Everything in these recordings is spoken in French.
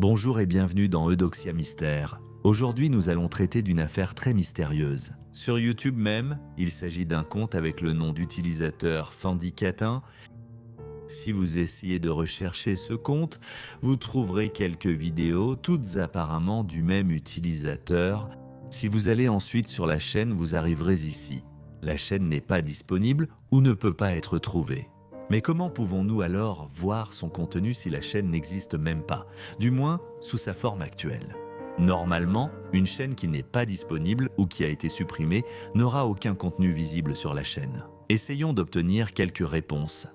Bonjour et bienvenue dans Eudoxia Mystère. Aujourd'hui, nous allons traiter d'une affaire très mystérieuse. Sur YouTube même, il s'agit d'un compte avec le nom d'utilisateur Fandicatin. Si vous essayez de rechercher ce compte, vous trouverez quelques vidéos, toutes apparemment du même utilisateur. Si vous allez ensuite sur la chaîne, vous arriverez ici. La chaîne n'est pas disponible ou ne peut pas être trouvée. Mais comment pouvons-nous alors voir son contenu si la chaîne n'existe même pas, du moins sous sa forme actuelle? Normalement, une chaîne qui n'est pas disponible ou qui a été supprimée n'aura aucun contenu visible sur la chaîne. Essayons d'obtenir quelques réponses.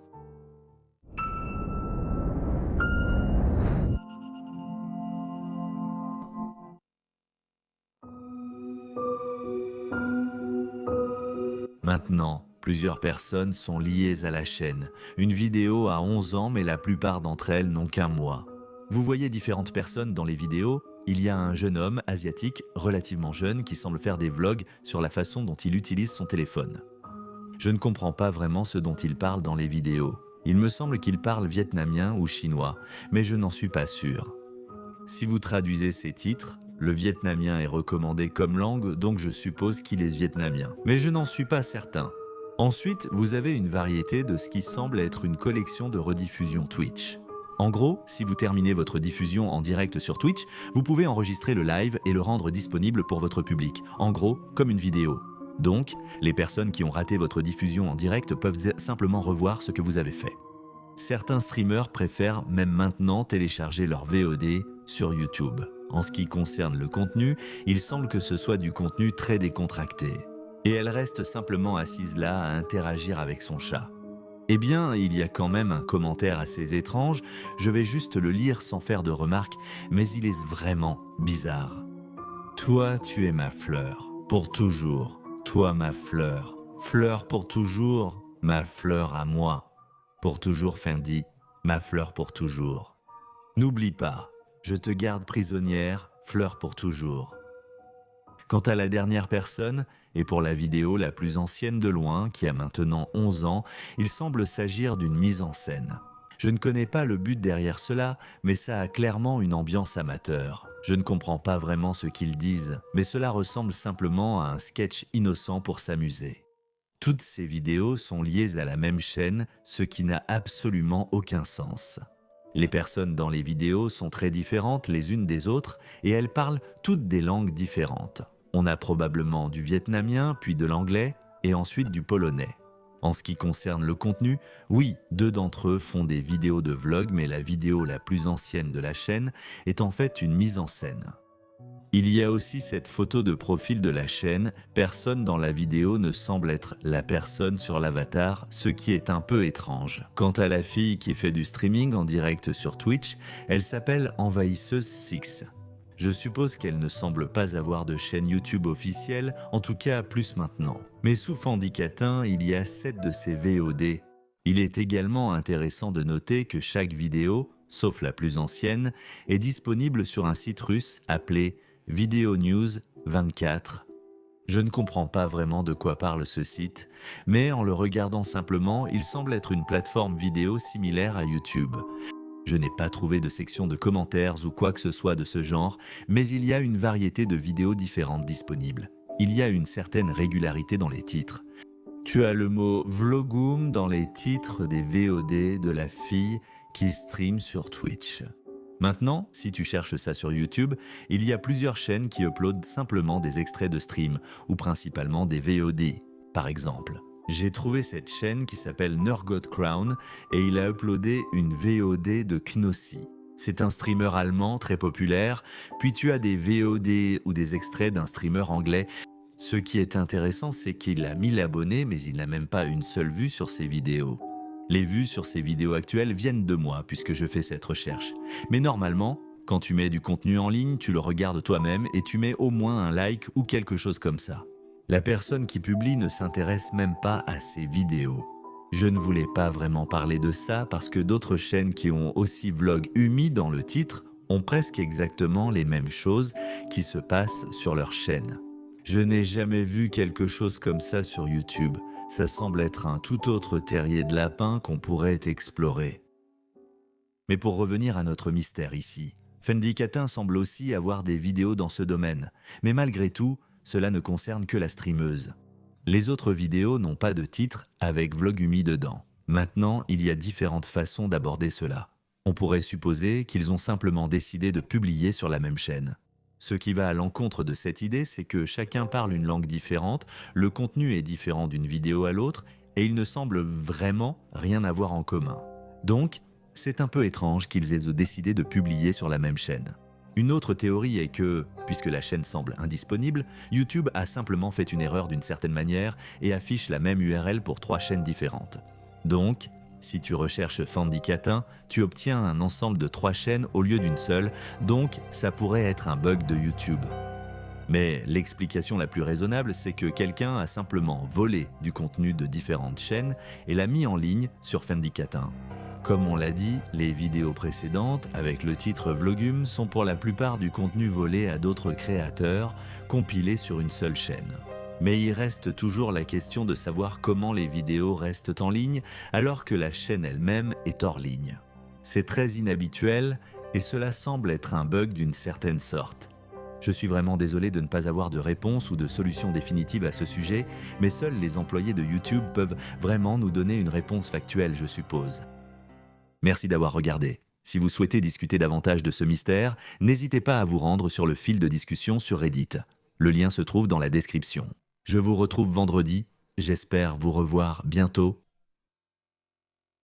Maintenant, plusieurs personnes sont liées à la chaîne. Une vidéo a 11 ans, mais la plupart d'entre elles n'ont qu'un mois. Vous voyez différentes personnes dans les vidéos. Il y a un jeune homme asiatique, relativement jeune, qui semble faire des vlogs sur la façon dont il utilise son téléphone. Je ne comprends pas vraiment ce dont il parle dans les vidéos. Il me semble qu'il parle vietnamien ou chinois, mais je n'en suis pas sûr. Si vous traduisez ces titres, le vietnamien est recommandé comme langue, donc je suppose qu'il est vietnamien. Mais je n'en suis pas certain. Ensuite, vous avez une variété de ce qui semble être une collection de rediffusions Twitch. En gros, si vous terminez votre diffusion en direct sur Twitch, vous pouvez enregistrer le live et le rendre disponible pour votre public, en gros, comme une vidéo. Donc, les personnes qui ont raté votre diffusion en direct peuvent simplement revoir ce que vous avez fait. Certains streamers préfèrent même maintenant télécharger leur VOD sur YouTube. En ce qui concerne le contenu, il semble que ce soit du contenu très décontracté. Et elle reste simplement assise là à interagir avec son chat. Eh bien, il y a quand même un commentaire assez étrange, je vais juste le lire sans faire de remarques, mais il est vraiment bizarre. Toi, tu es ma fleur, pour toujours. Toi, ma fleur. Fleur pour toujours, ma fleur à moi. Pour toujours, Fendi, ma fleur pour toujours. N'oublie pas, je te garde prisonnière, fleur pour toujours. Quant à la dernière personne, et pour la vidéo la plus ancienne de loin, qui a maintenant 11 ans, il semble s'agir d'une mise en scène. Je ne connais pas le but derrière cela, mais ça a clairement une ambiance amateur. Je ne comprends pas vraiment ce qu'ils disent, mais cela ressemble simplement à un sketch innocent pour s'amuser. Toutes ces vidéos sont liées à la même chaîne, ce qui n'a absolument aucun sens. Les personnes dans les vidéos sont très différentes les unes des autres et elles parlent toutes des langues différentes. On a probablement du vietnamien, puis de l'anglais et ensuite du polonais. En ce qui concerne le contenu, oui, 2 d'entre eux font des vidéos de vlog, mais la vidéo la plus ancienne de la chaîne est en fait une mise en scène. Il y a aussi cette photo de profil de la chaîne, personne dans la vidéo ne semble être la personne sur l'avatar, ce qui est un peu étrange. Quant à la fille qui fait du streaming en direct sur Twitch, elle s'appelle Envahisseuse 6. Je suppose qu'elle ne semble pas avoir de chaîne YouTube officielle, en tout cas plus maintenant. Mais sous Fandicatin, il y a 7 de ses VOD. Il est également intéressant de noter que chaque vidéo, sauf la plus ancienne, est disponible sur un site russe appelé Video News 24. Je ne comprends pas vraiment de quoi parle ce site, mais en le regardant simplement, il semble être une plateforme vidéo similaire à YouTube. Je n'ai pas trouvé de section de commentaires ou quoi que ce soit de ce genre, mais il y a une variété de vidéos différentes disponibles. Il y a une certaine régularité dans les titres. Tu as le mot vlogum dans les titres des VOD de la fille qui stream sur Twitch. Maintenant, si tu cherches ça sur YouTube, il y a plusieurs chaînes qui uploadent simplement des extraits de stream, ou principalement des VOD, par exemple. J'ai trouvé cette chaîne qui s'appelle Nurgot Crown et il a uploadé une VOD de Knossi. C'est un streamer allemand très populaire, puis tu as des VOD ou des extraits d'un streamer anglais. Ce qui est intéressant, c'est qu'il a 1000 abonnés, mais il n'a même pas une seule vue sur ses vidéos. Les vues sur ces vidéos actuelles viennent de moi puisque je fais cette recherche. Mais normalement, quand tu mets du contenu en ligne, tu le regardes toi-même et tu mets au moins un like ou quelque chose comme ça. La personne qui publie ne s'intéresse même pas à ces vidéos. Je ne voulais pas vraiment parler de ça parce que d'autres chaînes qui ont aussi vlog Umi dans le titre ont presque exactement les mêmes choses qui se passent sur leur chaîne. Je n'ai jamais vu quelque chose comme ça sur YouTube. Ça semble être un tout autre terrier de lapin qu'on pourrait explorer. Mais pour revenir à notre mystère ici, Fendi Catin semble aussi avoir des vidéos dans ce domaine, mais malgré tout, cela ne concerne que la streameuse. Les autres vidéos n'ont pas de titre avec Vlogumi dedans. Maintenant, il y a différentes façons d'aborder cela. On pourrait supposer qu'ils ont simplement décidé de publier sur la même chaîne. Ce qui va à l'encontre de cette idée, c'est que chacun parle une langue différente, le contenu est différent d'une vidéo à l'autre, et ils ne semblent vraiment rien avoir en commun. Donc, c'est un peu étrange qu'ils aient décidé de publier sur la même chaîne. Une autre théorie est que, puisque la chaîne semble indisponible, YouTube a simplement fait une erreur d'une certaine manière et affiche la même URL pour 3 chaînes différentes. Donc, si tu recherches Fendi Catin, tu obtiens un ensemble de 3 chaînes au lieu d'une seule, donc ça pourrait être un bug de YouTube. Mais l'explication la plus raisonnable, c'est que quelqu'un a simplement volé du contenu de différentes chaînes et l'a mis en ligne sur Fendi Catin. Comme on l'a dit, les vidéos précédentes avec le titre Vlogum sont pour la plupart du contenu volé à d'autres créateurs, compilé sur une seule chaîne. Mais il reste toujours la question de savoir comment les vidéos restent en ligne alors que la chaîne elle-même est hors ligne. C'est très inhabituel et cela semble être un bug d'une certaine sorte. Je suis vraiment désolé de ne pas avoir de réponse ou de solution définitive à ce sujet, mais seuls les employés de YouTube peuvent vraiment nous donner une réponse factuelle, je suppose. Merci d'avoir regardé. Si vous souhaitez discuter davantage de ce mystère, n'hésitez pas à vous rendre sur le fil de discussion sur Reddit. Le lien se trouve dans la description. Je vous retrouve vendredi. J'espère vous revoir bientôt